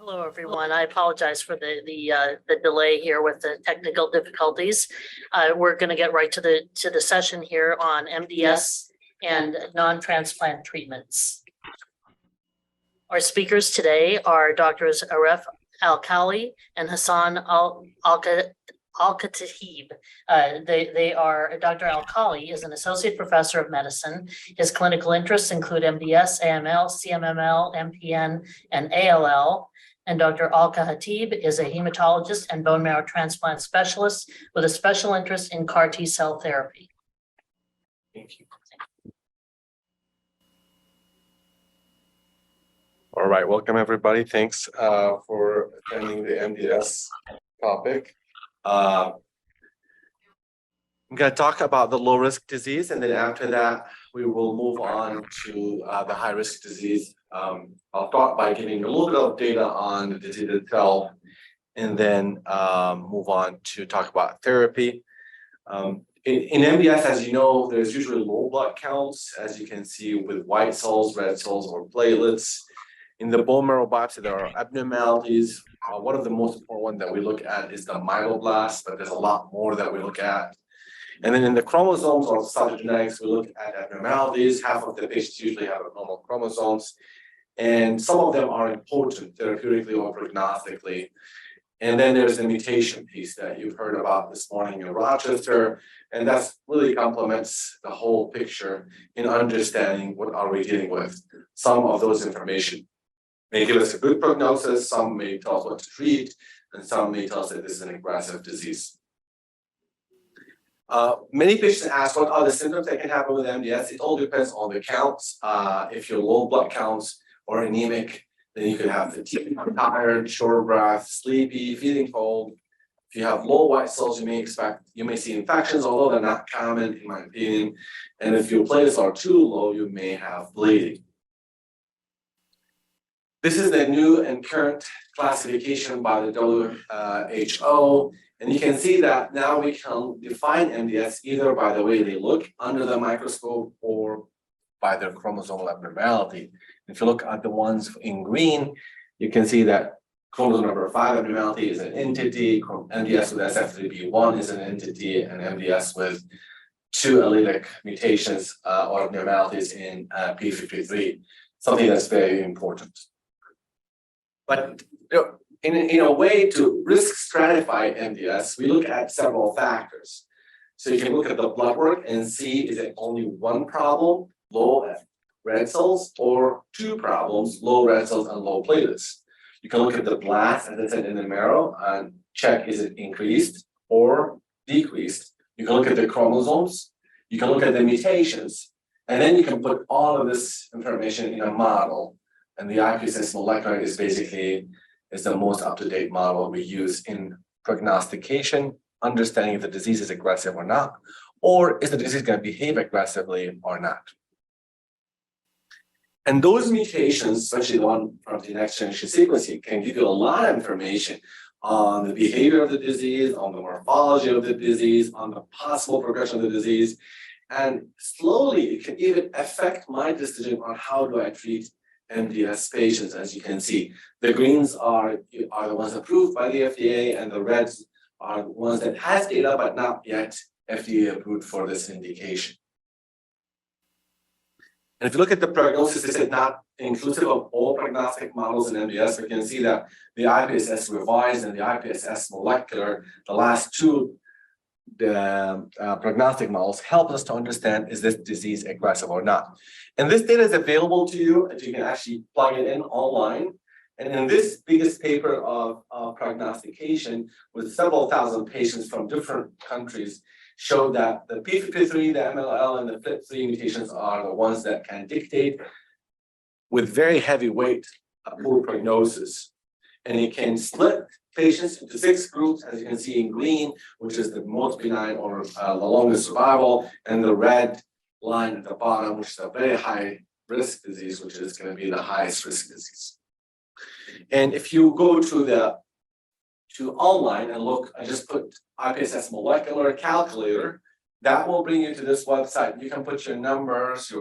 Hello, everyone. I apologize for the delay here with the technical difficulties. We're going to get right to the session here on MDS and non-transplant treatments. Our speakers today are Doctors Aref Al-Khali and Hassan Al-Khatib. They are, Dr. Al-Khali is an associate professor of medicine. His clinical interests include MDS, AML, CMML, MPN, and ALL. And Dr. Al-Khatib is a hematologist and bone marrow transplant specialist with a special interest in CAR T-cell therapy. Thank you. All right, welcome everybody. Thanks for attending the MDS topic. I'm going to talk about the low-risk disease, and then after that, we will move on to the high-risk disease. I'll start by giving a little bit of data on the disease itself, and then move on to talk about therapy. In MDS, as you know, there's usually low blood counts, as you can see with white cells, red cells, or platelets. In the bone marrow biopsy, there are abnormalities. One of the most important ones that we look at is the myeloblast, but there's a lot more that we look at. And then in the chromosomes or cytogenetics, we look at abnormalities. Half of the patients usually have abnormal chromosomes, and some of them are important therapeutically or prognostically. And then there's the mutation piece that you've heard about this morning in Rochester, and that's really complements the whole picture in understanding what are we dealing with. Some of those information may give us a good prognosis, some may tell us what to treat, and some may tell us that this is an aggressive disease. Many patients ask what are the symptoms that can happen with MDS. It all depends on the counts. If you're low blood counts or anemic, then you could have fatigue, tired, short of breath, sleepy, feeling cold. If you have low white cells, you may see infections, although they're not common in my opinion. And if your platelets are too low, you may have bleeding. This is the new and current classification by the WHO. And you can see that now we can define MDS either by the way they look under the microscope or by their chromosomal abnormality. If you look at the ones in green, you can see that chromosome number 5 abnormality is an entity, MDS with SF3B1 is an entity, and MDS with 2 allelic mutations or abnormalities in P53, something that's very important. But in a way to risk stratify MDS, we look at several factors. So you can look at the blood work and see, is it only one problem, low red cells, or 2 problems, low red cells and low platelets. You can look at the blast, as I said, in the marrow and check, is it increased or decreased? You can look at the chromosomes, you can look at the mutations, and then you can put all of this information in a model. And the IPSS molecular is basically the most up-to-date model we use in prognostication, understanding if the disease is aggressive or not, or is the disease going to behave aggressively or not. And those mutations, especially the one from the next generation sequencing, can give you a lot of information on the behavior of the disease, on the morphology of the disease, on the possible progression of the disease. And slowly, it can even affect my decision on how do I treat MDS patients. As you can see, the greens are the ones approved by the FDA, and the reds are the ones that has data but not yet FDA approved for this indication. And if you look at the prognosis, this is not inclusive of all prognostic models in MDS. We can see that the IPSS revised and the IPSS molecular, the last 2 prognostic models, help us to understand, is this disease aggressive or not? And this data is available to you, and you can actually plug it in online. And in this biggest paper of prognostication with several thousand patients from different countries, show that the P53, the MLL, and the FLT3 mutations are the ones that can dictate with very heavy weight a poor prognosis. And it can split patients into 6 groups, as you can see in green, which is the most benign or the longest survival, and the red line at the bottom, which is a very high risk disease, which is going to be the highest risk disease. And if you go to online and look, I just put IPSS molecular calculator, that will bring you to this website. You can put your numbers,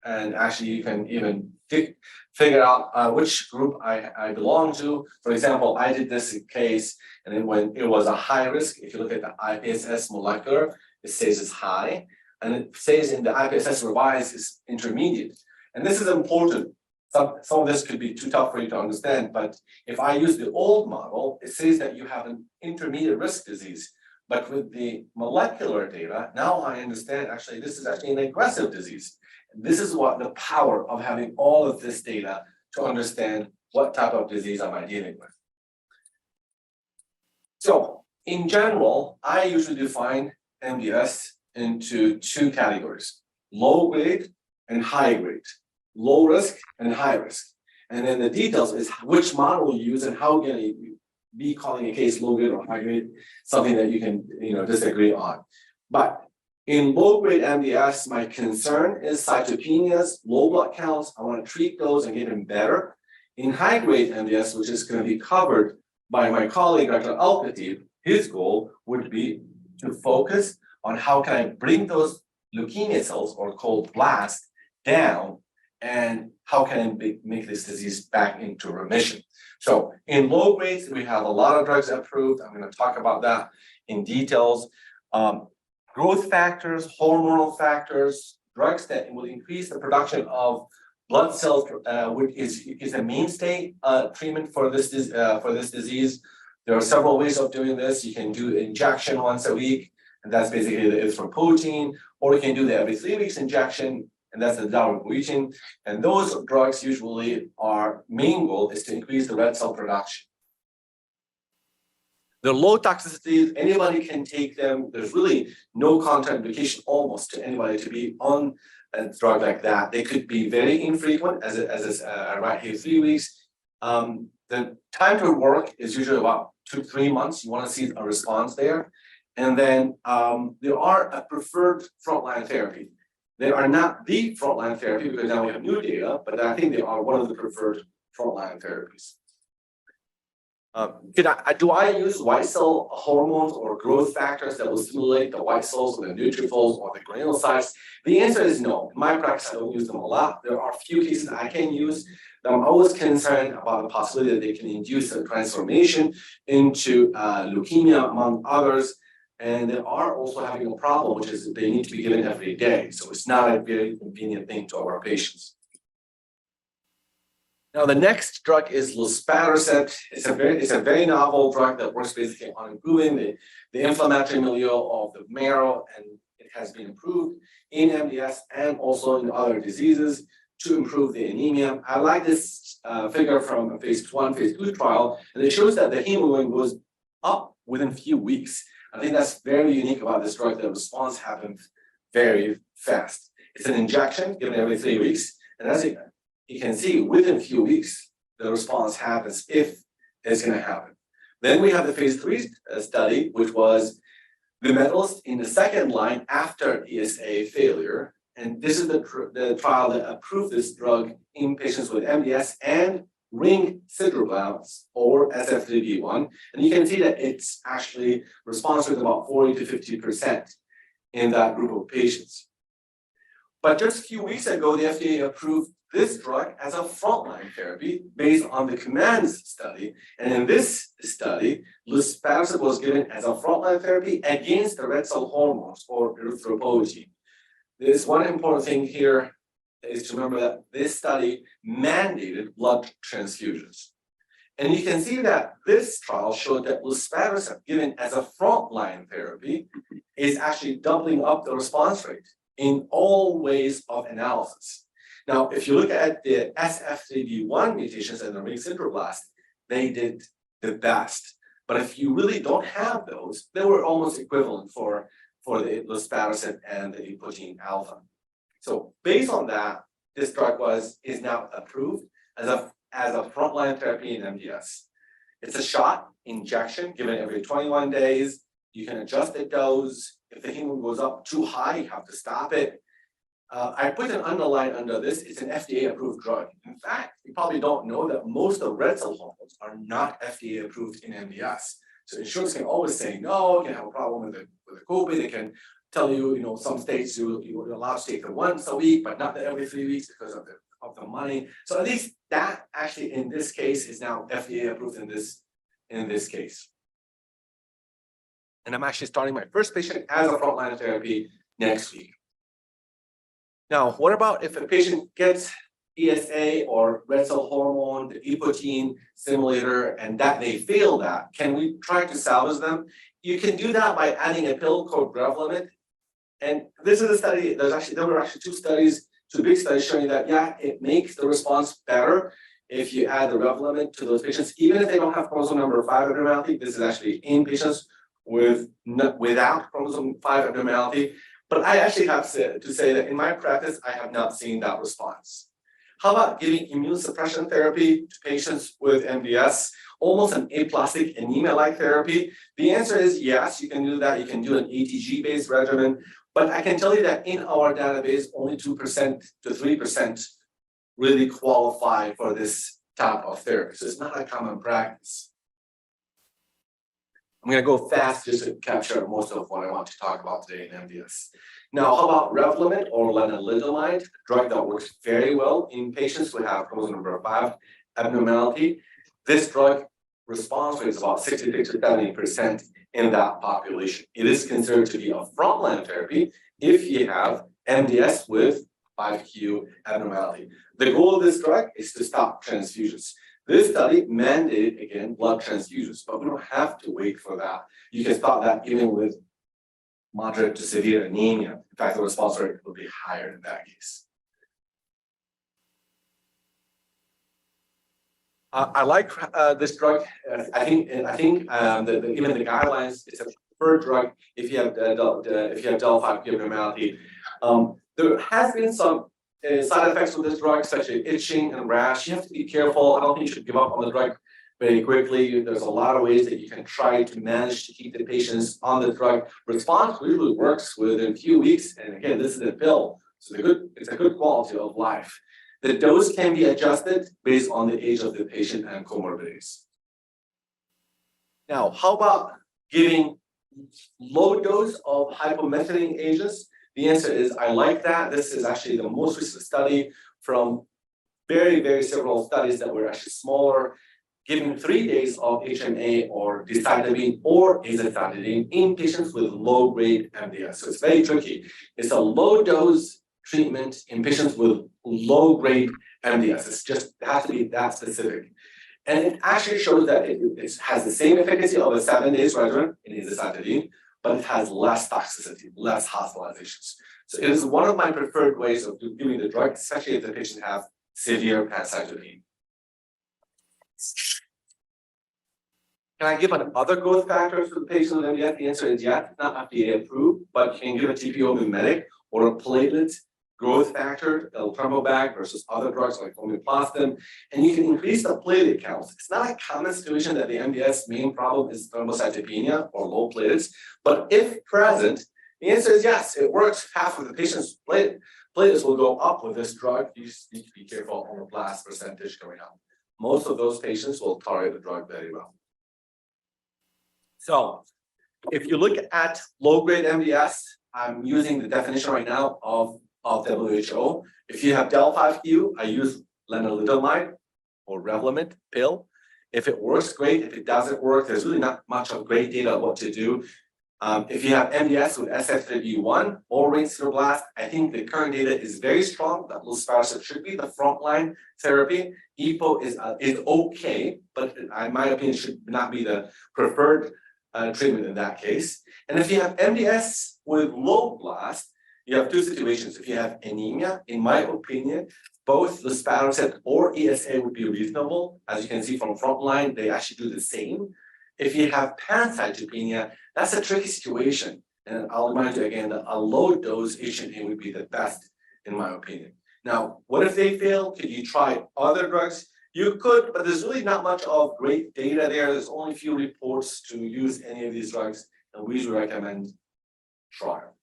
and actually you can even figure out which group I belong to. For example, I did this case, and then when it was a high risk, if you look at the IPSS molecular, it says it's high, and it says in the IPSS revised is intermediate. And this is important. Some of this could be too tough for you to understand, but if I use the old model, it says that you have an intermediate risk disease. But with the molecular data, now I understand actually this is actually an aggressive disease. This is what the power of having all of this data to understand what type of disease am I dealing with. So in general, I usually define MDS into two categories: low grade and high grade, low risk and high risk. And then the details is which model you use and how can you be calling a case low grade or high grade, something that you can disagree on. But in low grade MDS, my concern is cytopenias, low blood counts. I want to treat those and get them better. In high grade MDS, which is going to be covered by my colleague, Dr. Al-Khatib, his goal would be to focus on how can I bring those leukemia cells, or called blasts, down, and how can I make this disease back into remission. So in low grades, we have a lot of drugs approved. I'm going to talk about that in details. Growth factors, hormonal factors, drugs that will increase the production of blood cells, which is a mainstay treatment for this disease. There are several ways of doing this. You can do injection once a week, and that's basically the erythropoietin, or you can do the every 3 weeks injection, and that's the darovasertib. And those drugs usually are main goal is to increase the red cell production. They're low toxicity, anybody can take them. There's really no contraindication almost to anybody to be on a drug like that. They could be very infrequent, as right here 3 weeks. The time to work is usually about 2 to 3 months. You want to see a response there. And then there are a preferred frontline therapy. They are not the frontline therapy because now we have new data, but I think they are one of the preferred frontline therapies. Do I use white cell hormones or growth factors that will stimulate the white cells or the neutrophils or the granulocytes? The answer is no. In my practice, I don't use them a lot. There are a few cases I can use. I'm always concerned about the possibility that they can induce a transformation into leukemia, among others. And they are also having a problem, which is they need to be given every day. So it's not a very convenient thing to our patients. Now, the next drug is luspatercept. It's a very novel drug that works basically on improving the inflammatory milieu of the marrow, and it has been approved in MDS and also in other diseases to improve the anemia. I like this figure from a phase 1, phase 2 trial, and it shows that the hemoglobin goes up within a few weeks. I think that's very unique about this drug. The response happens very fast. It's an injection given every 3 weeks, and as you can see, within a few weeks, the response happens if it's going to happen. Then we have the phase 3 study, which was the medals in the second line after ESA failure. And this is the trial that approved this drug in patients with MDS and ring sideroblasts, or SF3B1. And you can see that it's actually response rate about 40 to 50% in that group of patients. But just a few weeks ago, the FDA approved this drug as a frontline therapy based on the COMMANDS study. And in this study, luspatercept was given as a frontline therapy against the red cell hormones, or erythropoietin. There's one important thing here is to remember that this study mandated blood transfusions. And you can see that this trial showed that luspatercept given as a frontline therapy is actually doubling up the response rate in all ways of analysis. Now, if you look at the SF3B1 mutations and the ring sideroblasts, they did the best. But if you really don't have those, they were almost equivalent for the luspatercept and the epoetin alpha. So based on that, this drug is now approved as a frontline therapy in MDS. It's a shot injection given every 21 days. You can adjust the dose. If the hemoglobin goes up too high, you have to stop it. I put an underline under this. It's an FDA-approved drug. In fact, you probably don't know that most of red cell hormones are not FDA-approved in MDS. So insurance can always say no. You can have a problem with the copay. They can tell you, some states you're allowed to take it once a week, but not every 3 weeks because of of the money. So at least that actually in this case is now FDA approved in this case. And I'm actually starting my first patient as a frontline therapy next week. Now, what about if a patient gets ESA or red cell hormone, the E-protein stimulator, and that they fail that? Can we try to salvage them? You can do that by adding a pill called Revlimid. And this is a study, there were actually two big studies showing that, yeah, it makes the response better if you add the Revlimid to those patients, even if they don't have chromosome number 5 abnormality. This is actually in patients without chromosome 5 abnormality. But I actually have to say that in my practice, I have not seen that response. How about giving immune suppression therapy to patients with MDS, almost an aplastic anemia-like therapy? The answer is yes, you can do that. You can do an ATG-based regimen. But I can tell you that in our database, only 2% to 3% really qualify for this type of therapy. So it's not a common practice. I'm going to go fast just to capture most of what I want to talk about today in MDS. Now, how about Revlimid or lenalidomide, a drug that works very well in patients who have chromosome number 5 abnormality? This drug response rate is about 66 to 70% in that population. It is considered to be a frontline therapy if you have MDS with 5q abnormality. The goal of this drug is to stop transfusions. This study mandated, again, blood transfusions, but we don't have to wait for that. You can stop that even with moderate to severe anemia. In fact, the response rate will be higher in that case. I like this drug. I think even the guidelines, it's a preferred drug if you have del5q abnormality. There has been some side effects with this drug, such as itching and rash. You have to be careful. I don't think you should give up on the drug very quickly. There's a lot of ways that you can try to manage to keep the patients on the drug. Response usually works within a few weeks. And again, this is a pill, so it's a good quality of life. The dose can be adjusted based on the age of the patient and comorbidities. Now, how about giving low dose of hypomethylating agents? The answer is I like that. This is actually the most recent study from very, very several studies that were actually smaller, giving 3 days of HMA or decitabine or azacitidine in patients with low-grade MDS. So it's very tricky. It's a low-dose treatment in patients with low-grade MDS. It has to be that specific. And it actually shows that it has the same efficacy of a 7-day regimen in azacitidine, but it has less toxicity, less hospitalizations. So it is one of my preferred ways of giving the drug, especially if the patient has severe pancytopenia. Can I give another growth factor for the patient with MDS? The answer is yes, not FDA approved, but you can give a TPO mimetic or a platelet growth factor, eltramobag versus other drugs like omeplastin, and you can increase the platelet counts. It's not a common situation that the MDS main problem is thrombocytopenia or low platelets, but if present, the answer is yes, it works. Half of the patient's platelets will go up with this drug. You just need to be careful on the blast percentage going up. Most of those patients will tolerate the drug very well. So if you look at low-grade MDS, I'm using the definition right now of WHO. If you have del5q, I use lenalidomide or Revlimid pill. If it works, great. If it doesn't work, there's really not much of great data on what to do. If you have MDS with SF3B1 or ring sideroblast, I think the current data is very strong that luspatercept should be the frontline therapy. EPO is okay, but in my opinion, should not be the preferred treatment in that case. And if you have MDS with low blast, you have two situations. If you have anemia, in my opinion, both luspatercept or ESA would be reasonable. As you can see from frontline, they actually do the same. If you have pancytopenia, that's a tricky situation. And I'll remind you again that a low dose HMA would be the best, in my opinion. Now, what if they fail? Could you try other drugs? You could, but there's really not much of great data there. There's only a few reports to use any of these drugs, and we usually recommend trial.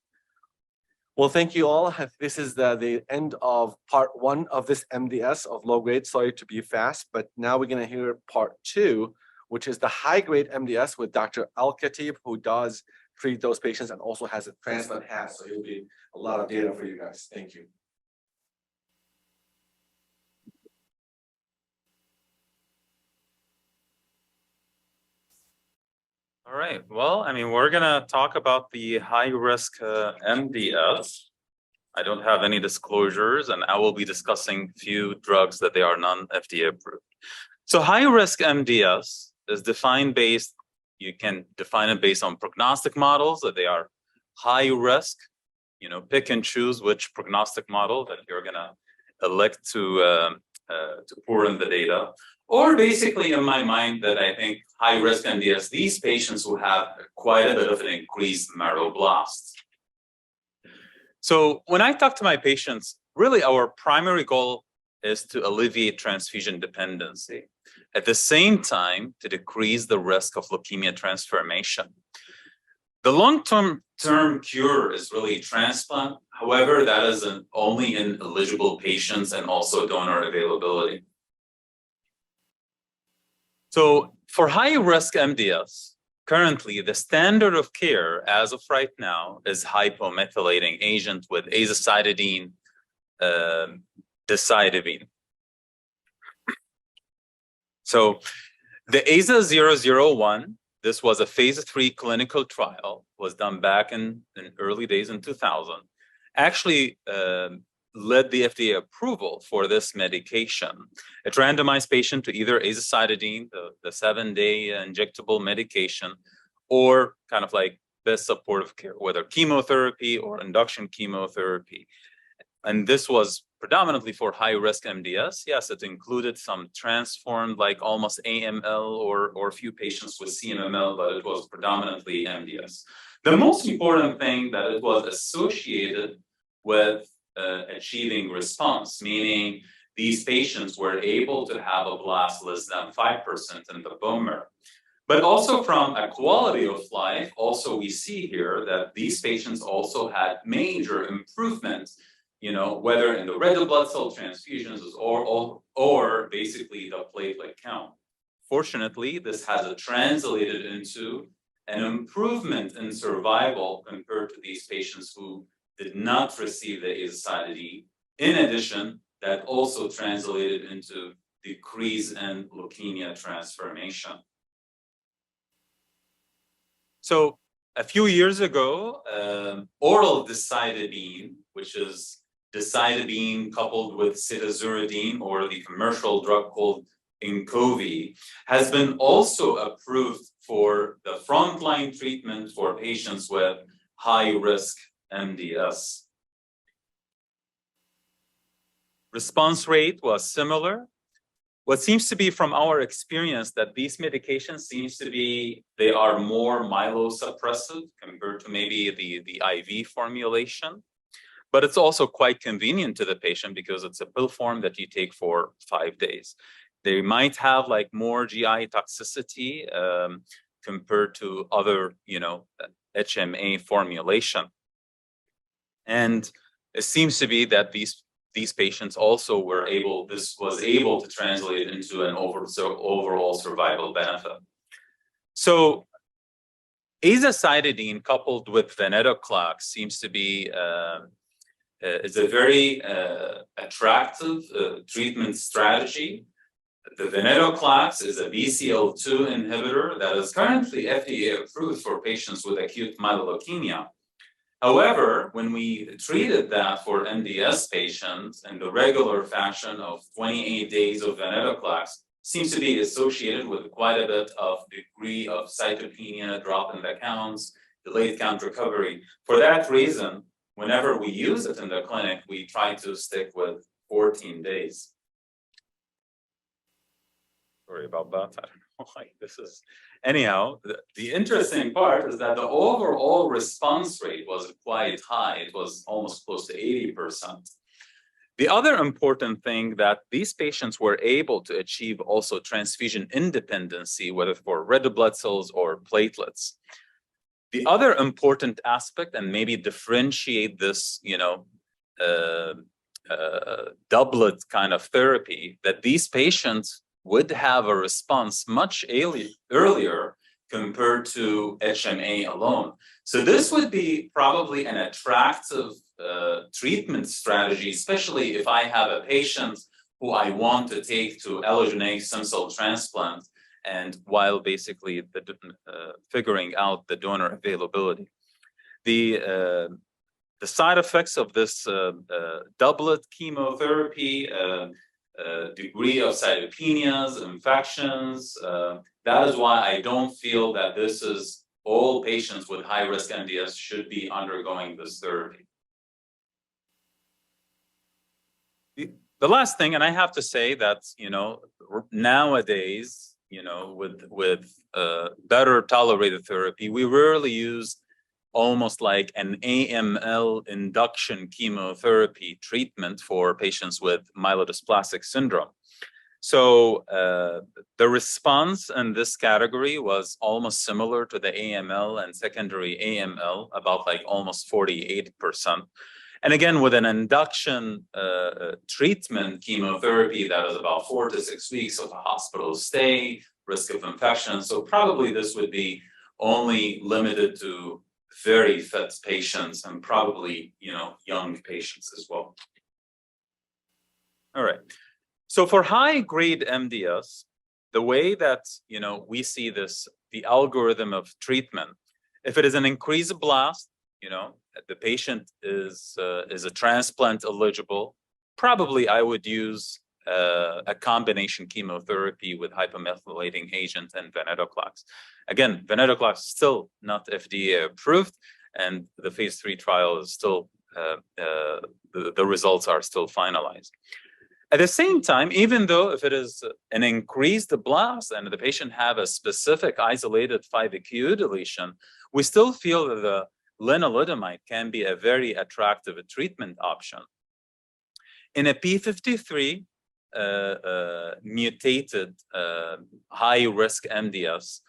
Well, thank you all. This is the end of part 1 of this MDS of low grade. Sorry to be fast, but now we're going to hear part 2, which is the high grade MDS with Dr. Al-Khatib, who does treat those patients and also has a transplant hat. So it'll be a lot of data for you guys. Thank you. All right. Well, I mean, we're gonna talk about the high-risk MDS. I don't have any disclosures, and I will be discussing few drugs that they are non-FDA approved. So high-risk MDS is defined based, you can define it based on prognostic models that they are high risk, pick and choose which prognostic model that you're gonna elect to pour in the data. Or basically, in my mind, that I think high-risk MDS, these patients who have quite a bit of an increased marrow blast. So when I talk to my patients, really our primary goal is to alleviate transfusion dependency. At the same time, to decrease the risk of leukemia transformation. The long-term cure is really transplant. However, that is only in eligible patients and also donor availability. So for high-risk MDS, currently the standard of care as of right now is hypomethylating agent with azacitidine, decitabine. So the AZA-001, this was a phase 3 clinical trial, was done back in early days in 2000, actually led the FDA approval for this medication. It randomized patient to either azacitidine, the 7-day injectable medication, or kind of like best supportive care, whether chemotherapy or induction chemotherapy. And this was predominantly for high-risk MDS. Yes, it included some transformed, like almost AML or a few patients with CMML, but it was predominantly MDS. The most important thing that it was associated with achieving response, meaning these patients were able to have a blast less than 5% in the bone marrow. But also from a quality of life, also we see here that these patients also had major improvements, whether in the red blood cell transfusions or basically the platelet count. Fortunately, this has translated into an improvement in survival compared to these patients who did not receive the azacitidine. In addition, that also translated into decrease in leukemia transformation. So a few years ago, oral decitabine, which is decitabine coupled with cedazuridine, or the commercial drug called Inqovi, has been also approved for the frontline treatment for patients with high-risk MDS. Response rate was similar. What seems to be from our experience that these medications seems to be, they are more myelosuppressive compared to maybe the IV formulation, but it's also quite convenient to the patient because it's a pill form that you take for 5 days. They might have like more GI toxicity compared to other, HMA formulation. And it seems to be that these patients also were able, this was able to translate into an overall survival benefit. So azacitidine coupled with venetoclax seems to be is a very attractive treatment strategy. The venetoclax is a BCL2 inhibitor that is currently FDA approved for patients with acute myeloid leukemia. However, when we treated that for MDS patients in the regular fashion of 28 days of venetoclax, seems to be associated with quite a bit of degree of cytopenia, drop in the counts, delayed count recovery. For that reason, whenever we use it in the clinic, we try to stick with 14 days. Sorry about that. I don't know why this is. Anyhow, the interesting part is that the overall response rate was quite high. It was almost close to 80%. The other important thing that these patients were able to achieve also transfusion independency, whether for red blood cells or platelets. The other important aspect, and maybe differentiate this, doublet kind of therapy, that these patients would have a response much earlier compared to HMA alone. So this would be probably an attractive treatment strategy, especially if I have a patient who I want to take to allogeneic stem cell transplant, and while basically figuring out the donor availability. The side effects of this doublet chemotherapy, degree of cytopenias, infections, that is why I don't feel that this is all patients with high-risk MDS should be undergoing this therapy. The last thing, and I have to say that, nowadays, with better tolerated therapy, we rarely use almost like an AML induction chemotherapy treatment for patients with myelodysplastic syndrome. So the response in this category was almost similar to the AML and secondary AML, about like almost 48%. And again, with an induction treatment chemotherapy that is about 4 to 6 weeks of a hospital stay, risk of infection. So probably this would be only limited to very fit patients and probably, young patients as well. All right. So for high-grade MDS, the way that, we see this, the algorithm of treatment, if it is an increased blast, the patient is a transplant eligible, probably I would use a combination chemotherapy with hypomethylating agent and venetoclax. Again, venetoclax is still not FDA approved, and the phase 3 trial is still, the results are still finalized. At the same time, even though if it is an increased blast and the patient have a specific isolated 5q deletion, we still feel that the lenalidomide can be a very attractive treatment option. In a P53 mutated high-risk MDS,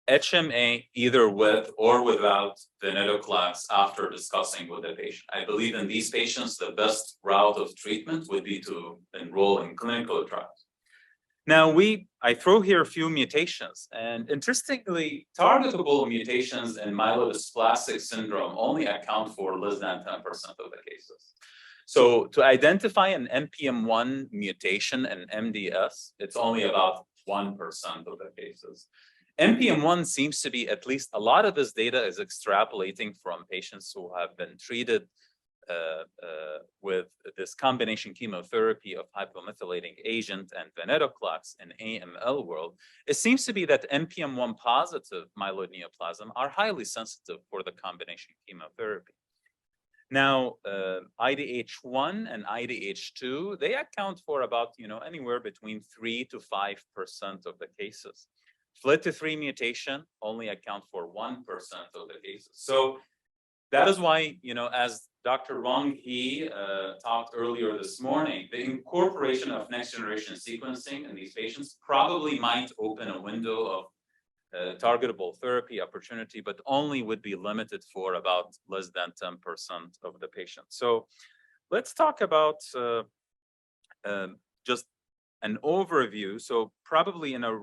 HMA either with or without venetoclax after discussing with the patient. I believe in these patients, the best route of treatment would be to enroll in clinical trials. Now, I throw here a few mutations, and interestingly, targetable mutations in myelodysplastic syndrome only account for less than 10% of the cases. So to identify an NPM1 mutation in MDS, it's only about 1% of the cases. NPM1 seems to be, at least a lot of this data is extrapolating from patients who have been treated with this combination chemotherapy of hypomethylating agent and venetoclax in AML world. It seems to be that NPM1 positive myeloid neoplasm are highly sensitive for the combination chemotherapy. Now, IDH1 and IDH2, they account for about, anywhere between 3 to 5% of the cases. FLT3 mutation only account for 1% of the cases. So that is why, as Dr. Wang He talked earlier this morning, the incorporation of next generation sequencing in these patients probably might open a window of targetable therapy opportunity, but only would be limited for about less than 10% of the patients. So let's talk about just an overview. So probably in a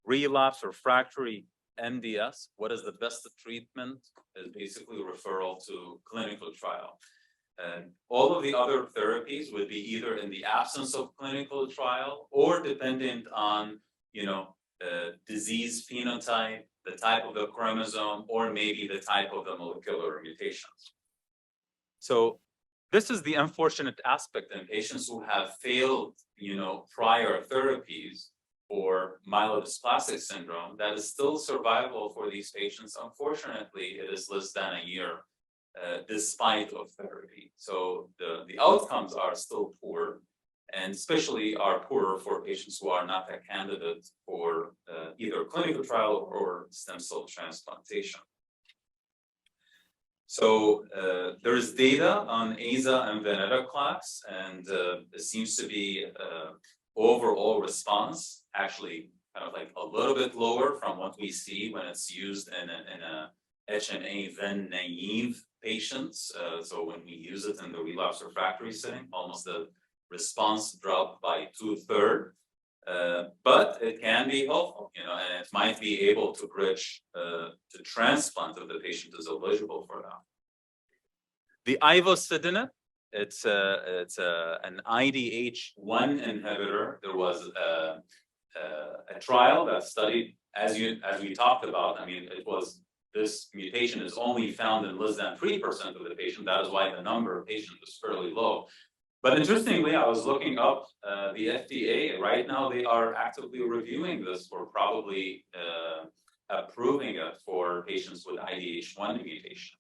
relapse or refractory MDS, what is the best treatment is basically referral to clinical trial. And all of the other therapies would be either in the absence of clinical trial or dependent on, disease phenotype, the type of the chromosome, or maybe the type of the molecular mutations. So this is the unfortunate aspect in patients who have failed, prior therapies for myelodysplastic syndrome, that is still survival for these patients. Unfortunately, it is less than a year, despite of therapy. So the outcomes are still poor, and especially are poorer for patients who are not a candidate for either clinical trial or stem cell transplantation. So there is data on AZA and venetoclax, and it seems to be overall response actually kind of like a little bit lower from what we see when it's used in a HMA ven naive patients. So when we use it in the relapse refractory setting, almost the response dropped by 2/3, but it can be helpful, and it might be able to bridge to transplant if the patient is eligible for that. The ivosidenib, it's an IDH1 inhibitor. There was a trial that studied, as we talked about. I mean, this mutation is only found in less than 3% of the patient. That is why the number of patients is fairly low. But interestingly, I was looking up the FDA. Right now, they are actively reviewing this for probably approving it for patients with IDH1 mutation.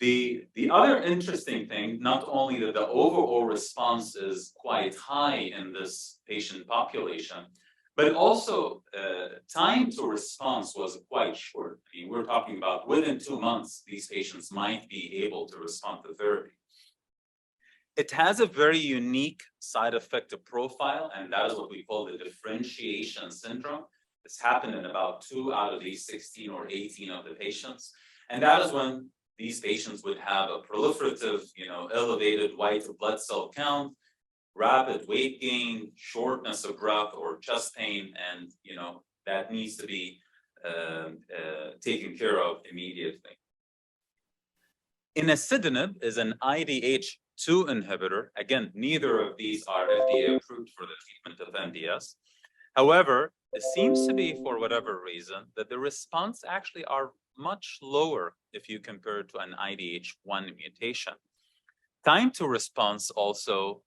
The other interesting thing, not only that the overall response is quite high in this patient population, but also time to response was quite short. I mean, we're talking about within 2 months, these patients might be able to respond to therapy. It has a very unique side effect profile, and that is what we call the differentiation syndrome. It's happened in about 2 out of these 16 or 18 of the patients. And that is when these patients would have a proliferative, elevated white blood cell count, rapid weight gain, shortness of breath or chest pain, and that needs to be taken care of immediately. Inacitinib is an IDH2 inhibitor. Again, neither of these are FDA approved for the treatment of MDS. However, it seems to be, for whatever reason, that the response actually are much lower if you compare it to an IDH1 mutation. Time to response also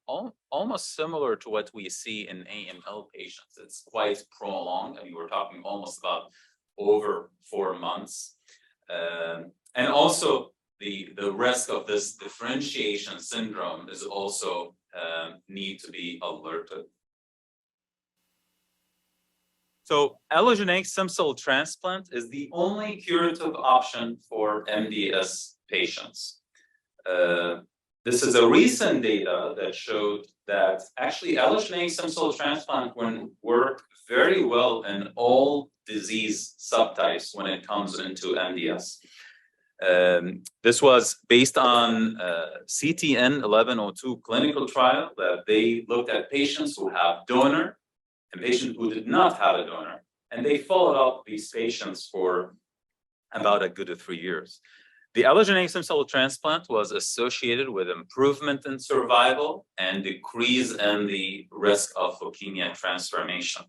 almost similar to what we see in AML patients. It's quite prolonged. I mean, we're talking almost about over 4 months. And also the risk of this differentiation syndrome is also need to be alerted. So allogeneic stem cell transplant is the only curative option for MDS patients. This is a recent data that showed that actually allogeneic stem cell transplant can work very well in all disease subtypes when it comes into MDS. This was based on CTN 1102 clinical trial that they looked at patients who have donor and patients who did not have a donor, and they followed up these patients for about a good 3 years. The allogeneic stem cell transplant was associated with improvement in survival and decrease in the risk of leukemia transformation.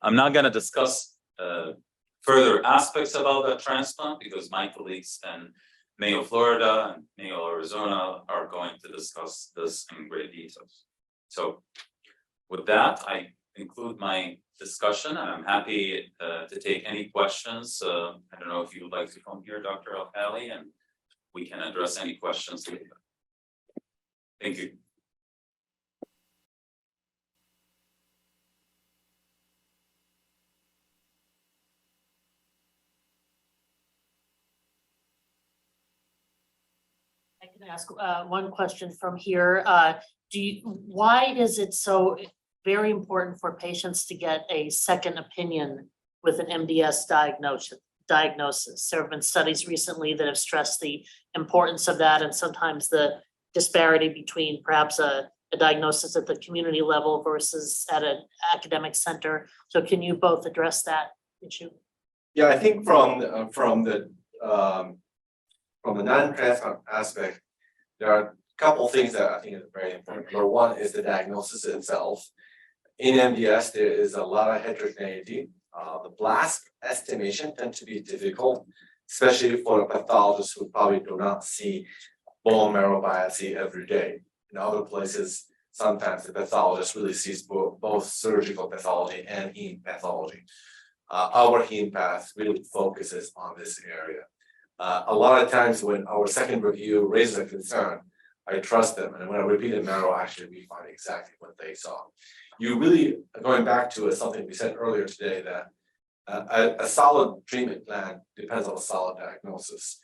I'm not going to discuss further aspects about the transplant because my colleagues in Mayo, Florida and Mayo, Arizona are going to discuss this in great details. So with that, I conclude my discussion, and I'm happy to take any questions. I don't know if you would like to come here, Dr. Al-Khali, and we can address any questions later. Thank you. I can ask one question from here. Why is it so very important for patients to get a second opinion with an MDS diagnosis? There have been studies recently that have stressed the importance of that and sometimes the disparity between perhaps a diagnosis at the community level versus at an academic center. So can you both address that issue? Yeah, I think from the non-transplant aspect, there are a couple of things that I think are very important. Number one is the diagnosis itself. In MDS, there is a lot of heterogeneity. The blast estimation tends to be difficult, especially for a pathologist who probably do not see bone marrow biopsy every day. In other places, sometimes the pathologist really sees both surgical pathology and heme pathology. Our heme path really focuses on this area. A lot of times when our second review raises a concern, I trust them, and when I repeat the marrow, actually we find exactly what they saw. You really, going back to something we said earlier today, that a solid treatment plan depends on a solid diagnosis.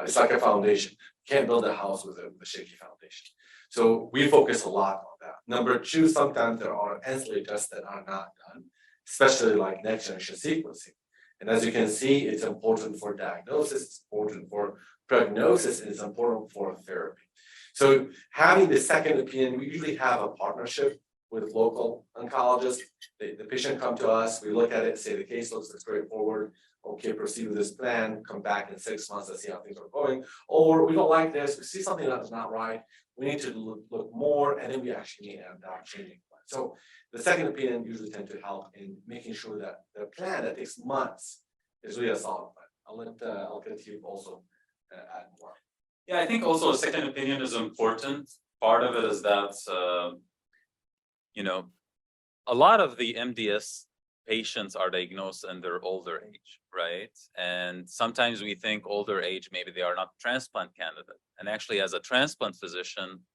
It's like a foundation. You can't build a house with a shaky foundation. So we focus a lot on that. Number two, sometimes there are ancillary tests that are not done, especially like next generation sequencing. And as you can see, it's important for diagnosis, it's important for prognosis, and it's important for therapy. So having the second opinion, we usually have a partnership with local oncologists. The patient come to us, we look at it, say the case looks straightforward, okay, proceed with this plan, come back in 6 months and see how things are going. Or we don't like this, we see something that's not right, we need to look more, and then we actually end up changing plans. So the second opinion usually tend to help in making sure that the plan that takes months is really a solid plan. I'll get you also add more. Yeah, I think also a second opinion is important. Part of it is that, a lot of the MDS patients are diagnosed in their older age, right? And sometimes we think older age, maybe they are not transplant candidate. And actually, as a transplant physician,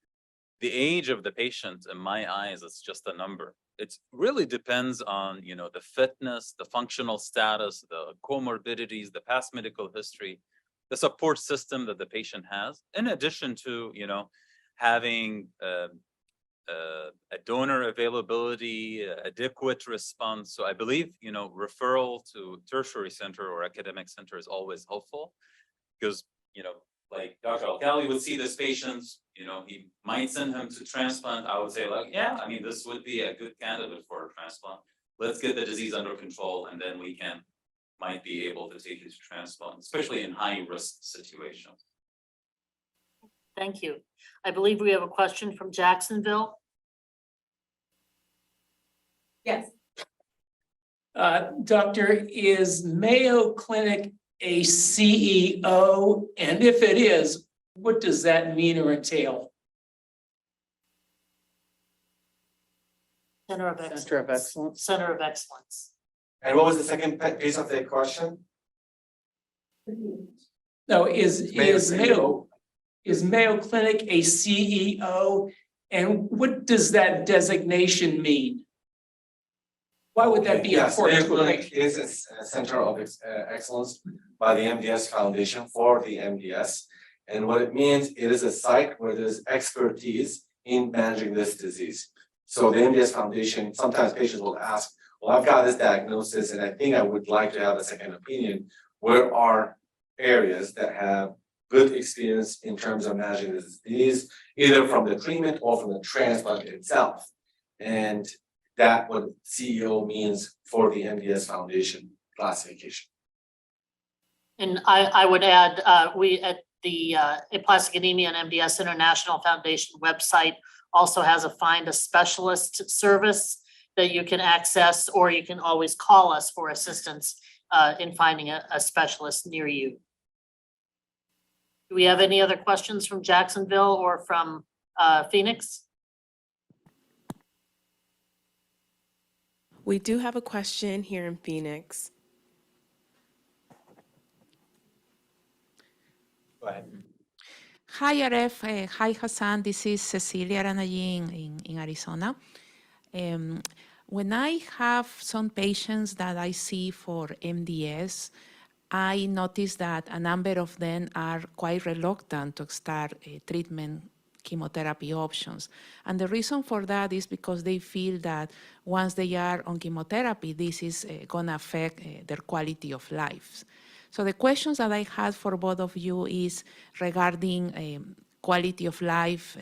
the age of the patient, in my eyes, is just a number. It really depends on, the fitness, the functional status, the comorbidities, the past medical history, the support system that the patient has, in addition to, having a donor availability, adequate response. So I believe, referral to tertiary center or academic center is always helpful because, like Dr. Alkali would see this patient, he might send him to transplant. I would say yeah, I mean, this would be a good candidate for a transplant. Let's get the disease under control and then we might be able to take it to transplant, especially in high risk situations. Thank you. I believe we have a question from Jacksonville. Yes. Doctor, is Mayo Clinic a CEO? And if it is, what does that mean or entail? Center of Excellence. Center of Excellence. Center of Excellence. And what was the second piece of the question? No, is Mayo Clinic a CEO? And what does that designation mean? Why would that be Yes, important? Mayo Clinic is a center of excellence by the MDS Foundation for the MDS. And what it means, it is a site where there's expertise in managing this disease. So the MDS Foundation, sometimes patients will ask, well, I've got this diagnosis and I think I would like to have a second opinion. Where are areas that have good experience in terms of managing this disease, either from the treatment or from the transplant itself? And that what CEO means for the MDS Foundation classification. And I would add, we at the Aplastic Anemia and MDS International Foundation website also has a Find a Specialist service that you can access, or you can always call us for assistance in finding a specialist near you. Do we have any other questions from Jacksonville or from Phoenix? We do have a question here in Phoenix. Go ahead. Hi, Aref. Hi, Hassan. This is Cecilia Ranayin in Arizona. When I have some patients that I see for MDS, I notice that a number of them are quite reluctant to start treatment chemotherapy options. And the reason for that is because they feel that once they are on chemotherapy, this is going to affect their quality of life. So the questions that I had for both of you is regarding quality of life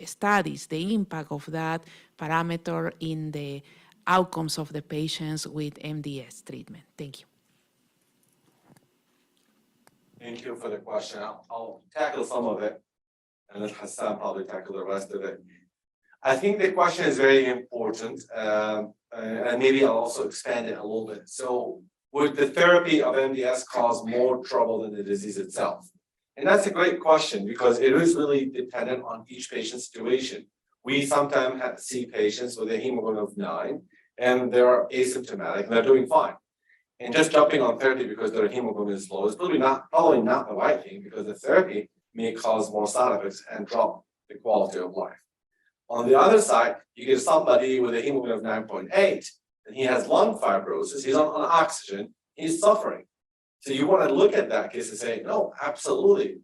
studies, the impact of that parameter in the outcomes of the patients with MDS treatment. Thank you. Thank you for the question. I'll tackle some of it, and let Hassan probably tackle the rest of it. I think the question is very important, and maybe I'll also expand it a little bit. So, would the therapy of MDS cause more trouble than the disease itself? And that's a great question because it is really dependent on each patient's situation. We sometimes see patients with a hemoglobin of 9, and they're asymptomatic, and they're doing fine. And just jumping on therapy because their hemoglobin is low is probably not the right thing, because the therapy may cause more side effects and drop the quality of life. On the other side, you get somebody with a hemoglobin of 9.8, and he has lung fibrosis, he's on oxygen, he's suffering. So you want to look at that case and say, no, absolutely,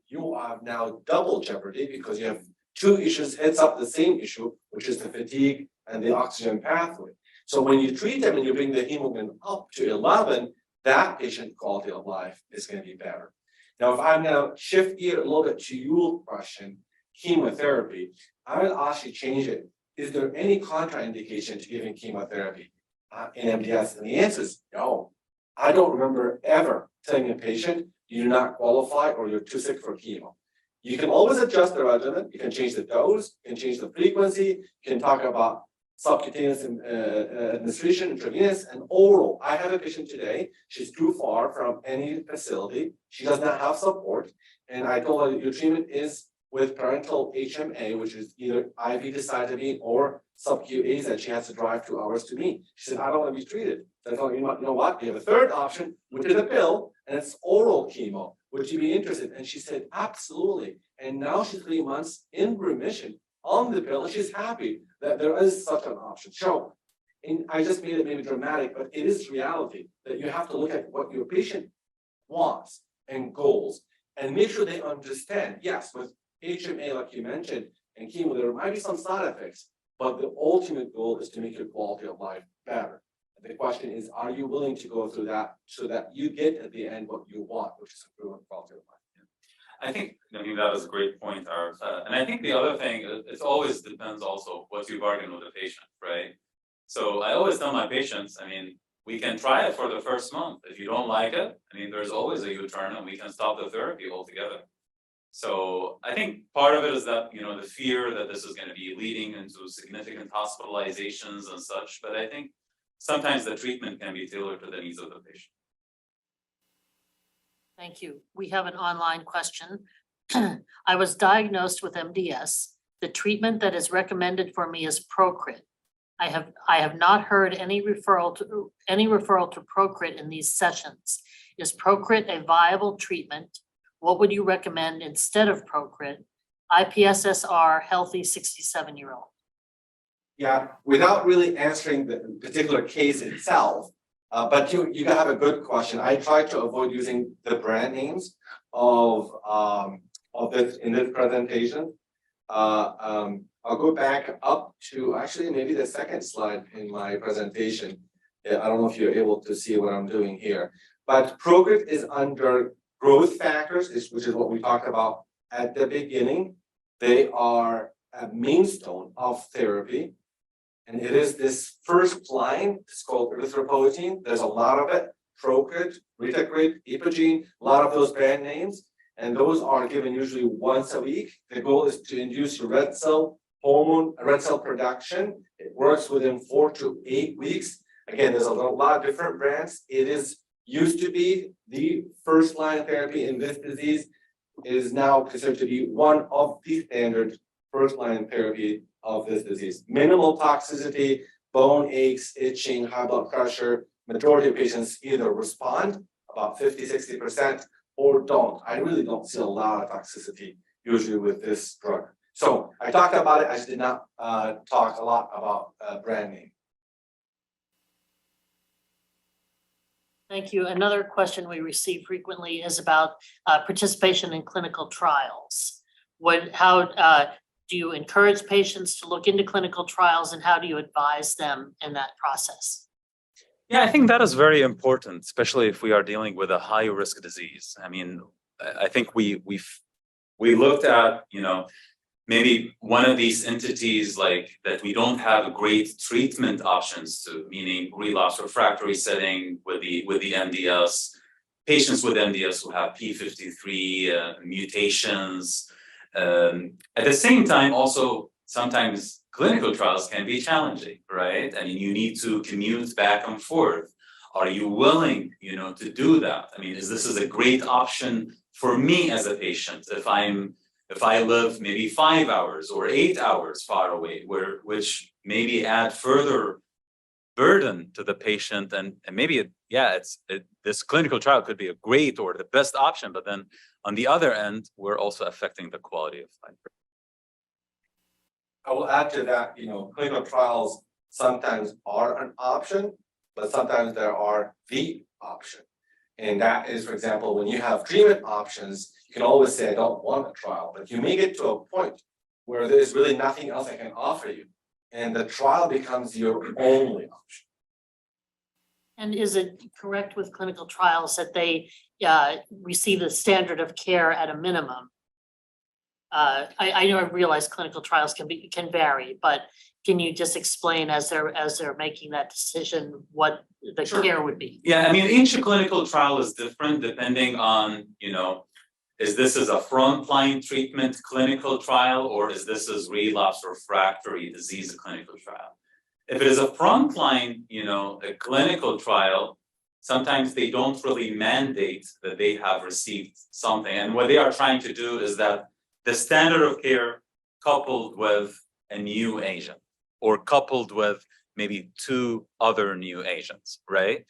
you have now double jeopardy because you have two issues heads up the same issue, which is the fatigue and the oxygen pathway. So when you treat them and you bring the hemoglobin up to 11, that patient quality of life is going to be better. Now, if I'm going to shift gear a little bit to your question, chemotherapy, I will actually change it. Is there any contraindication to giving chemotherapy in MDS? And the answer is no. I don't remember ever telling a patient you do not qualify or you're too sick for chemo. You can always adjust the regimen. You can change the dose, you can change the frequency, you can talk about subcutaneous administration, intravenous, and oral. I have a patient today. She's too far from any facility. She does not have support. And I told her your treatment is with parental HMA, which is either IV decitabine or sub-Q A's that she has to drive 2 hours to me. She said, I don't want to be treated. So I told her, you know what? You have a third option, which is a pill, and it's oral chemo. Would you be interested? And she said, absolutely. And now she's 3 months in remission on the pill, and she's happy that there is such an option. So, and I just made it maybe dramatic, but it is reality that you have to look at what your patient wants and goals and make sure they understand. Yes, with HMA, like you mentioned, and chemo, there might be some side effects, but the ultimate goal is to make your quality of life better. And the question is, are you willing to go through that so that you get at the end what you want, which is improving quality of life? I think that is a great point, Arif. And I think the other thing, it always depends also what you bargain with the patient, right? So I always tell my patients, I mean, we can try it for the first month. If you don't like it, I mean, there's always a U-turn and we can stop the therapy altogether. So I think part of it is that, the fear that this is going to be leading into significant hospitalizations and such, but I think sometimes the treatment can be tailored to the needs of the patient. Thank you. We have an online question. I was diagnosed with MDS. The treatment that is recommended for me is Procrit. I have not heard any referral to Procrit in these sessions. Is Procrit a viable treatment? What would you recommend instead of Procrit? IPSSR healthy 67-year-old. Yeah, without really answering the particular case itself, but you have a good question. I try to avoid using the brand names of this in this presentation. I'll go back up to actually maybe the second slide in my presentation. I don't know if you're able to see what I'm doing here, but Procrit is under growth factors, which is what we talked about at the beginning. They are a mainstone of therapy. And it is this first line, it's called erythropoietin. There's a lot of it, Procrit, Ritacrit, Ipogene, a lot of those brand names. And those are given usually once a week. The goal is to induce red cell hormone, red cell production. It works within 4 to 8 weeks. Again, there's a lot of different brands. It is used to be the first line therapy in this disease. It is now considered to be one of the standard first line therapy of this disease. Minimal toxicity, bone aches, itching, high blood pressure. Majority of patients either respond, about 50-60%, or don't. I really don't see a lot of toxicity usually with this drug. So I talked about it. I just did not talk a lot about brand name. Thank you. Another question we receive frequently is about participation in clinical trials. How do you encourage patients to look into clinical trials, and how do you advise them in that process? Yeah, I think that is very important, especially if we are dealing with a high risk disease. I mean, I think we looked at, maybe one of these entities like that we don't have great treatment options to, meaning relapse refractory setting with the MDS, patients with MDS who have P53 mutations. At the same time, also sometimes clinical trials can be challenging, right? I mean, you need to commute back and forth. Are you willing, to do that? I mean, this is a great option for me as a patient if I live maybe 5 hours or 8 hours far away, which maybe add further burden to the patient, and maybe this clinical trial could be a great or the best option, but then on the other end, we're also affecting the quality of life. I will add to that, clinical trials sometimes are an option, but sometimes there are the option. And that is, for example, when you have treatment options, you can always say, I don't want a trial, but you may get to a point where there's really nothing else I can offer you. And the trial becomes your only option. And is it correct with clinical trials that they receive the standard of care at a minimum? I realize clinical trials can vary, but can you just explain as they're making that decision what the care would be? Yeah, I mean, each clinical trial is different depending on, is this a frontline treatment clinical trial, or is this relapse refractory disease clinical trial? If it is a frontline, a clinical trial, sometimes they don't really mandate that they have received something. And what they are trying to do is that the standard of care coupled with a new agent or coupled with maybe 2 other new agents, right?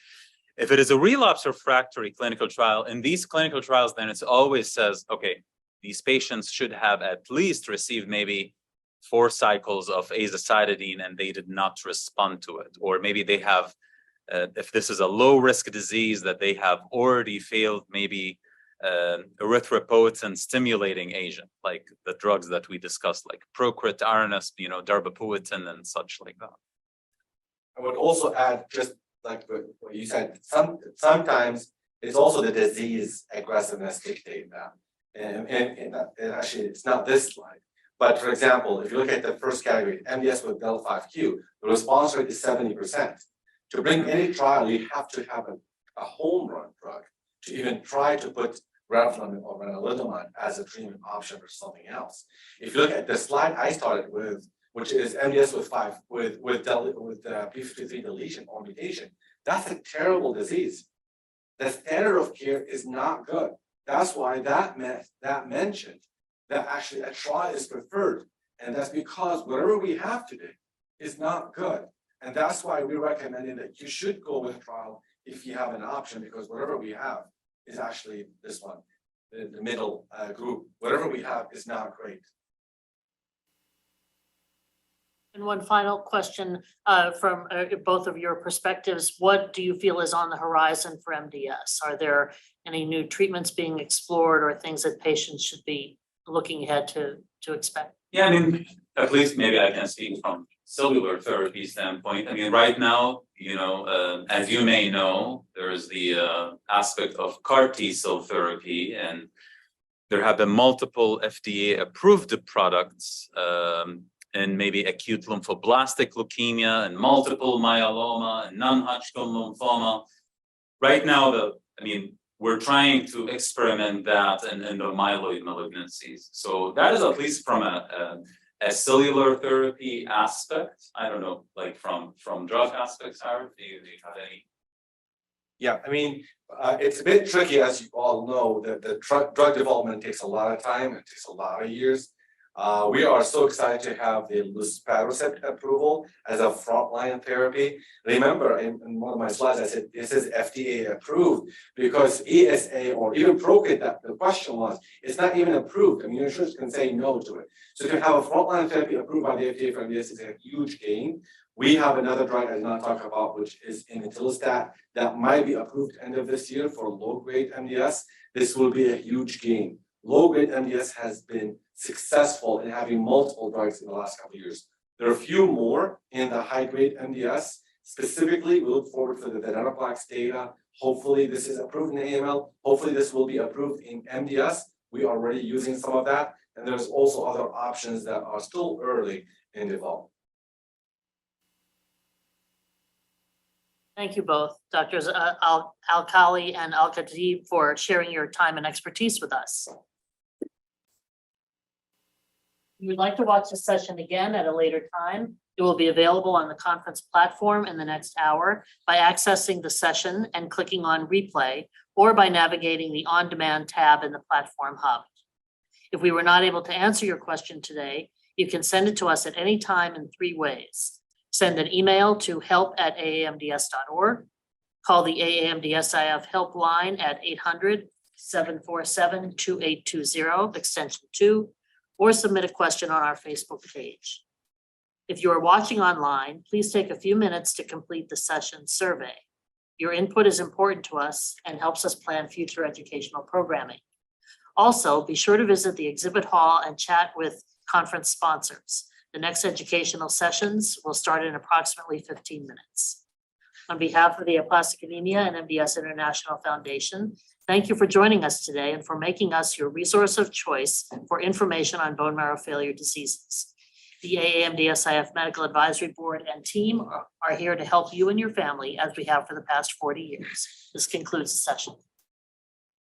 If it is a relapse refractory clinical trial, in these clinical trials, then it always says, okay, these patients should have at least received maybe 4 cycles of azacitidine and they did not respond to it. Or maybe they have, if this is a low risk disease, that they have already failed maybe erythropoietin stimulating agent, like the drugs that we discussed, like Procrit, Aranesp, darbepoetin and such like that. I would also add, just like what you said, sometimes it's also the disease aggressiveness dictate that. And actually, it's not this slide. But for example, if you look at the first category, MDS with del(5q), the response rate is 70%. To bring any trial, you have to have a home run drug to even try to put revlimid or lenalidomide as a treatment option or something else. If you look at the slide I started with, which is MDS with P53 deletion or mutation, that's a terrible disease. The standard of care is not good. That's why that mentioned that actually a trial is preferred, and that's because whatever we have today is not good. And that's why we're recommending that you should go with a trial if you have an option, because whatever we have is actually this one, the middle group. Whatever we have is not great. And one final question from both of your perspectives. What do you feel is on the horizon for MDS? Are there any new treatments being explored or things that patients should be looking ahead to expect? Yeah, I mean, at least maybe I can speak from cellular therapy standpoint. I mean, right now, as you may know, there is the aspect of CAR T cell therapy, and there have been multiple FDA approved products in maybe acute lymphoblastic leukemia and multiple myeloma and non-Hodgkin lymphoma. Right now, we're trying to experiment that in endomyeloid malignancies. So that is at least from a cellular therapy aspect. I don't know, like from drug aspects, Howard, do you have any? Yeah, it's a bit tricky, as you all know, that the drug development takes a lot of time. It takes a lot of years. We are so excited to have the luspatercept approval as a frontline therapy. Remember, in one of my slides, I said this is FDA approved because ESA or even Procrit, the question was, it's not even approved. Insurance can say no to it. So to have a frontline therapy approved by the FDA for MDS is a huge gain. We have another drug I did not talk about, which is imetelstat, that might be approved end of this year for low-grade MDS. This will be a huge gain. Low-grade MDS has been successful in having multiple drugs in the last couple of years. There are a few more in the high-grade MDS. Specifically, we look forward for the venetoclax data. Hopefully, this is approved in AML. Hopefully, this will be approved in MDS. We are already using some of that. And there's also other options that are still early in development. Thank you both, Doctors Alkali and Al-Khatib, for sharing your time and expertise with us. If you'd like to watch this session again at a later time, it will be available on the conference platform in the next hour by accessing the session and clicking on replay, or by navigating the on-demand tab in the platform hub. If we were not able to answer your question today, you can send it to us at any time in 3 ways. Send an email to help@aamds.org, call the AAMDSIF helpline at 800-747-2820, extension 2, or submit a question on our Facebook page. If you are watching online, please take a few minutes to complete the session survey. Your input is important to us and helps us plan future educational programming. Also, be sure to visit the exhibit hall and chat with conference sponsors. The next educational sessions will start in approximately 15 minutes. On behalf of the Aplastic Anemia and MDS International Foundation, thank you for joining us today and for making us your resource of choice for information on bone marrow failure diseases. The AAMDSIF Medical Advisory Board and team are here to help you and your family as we have for the past 40 years. This concludes the session.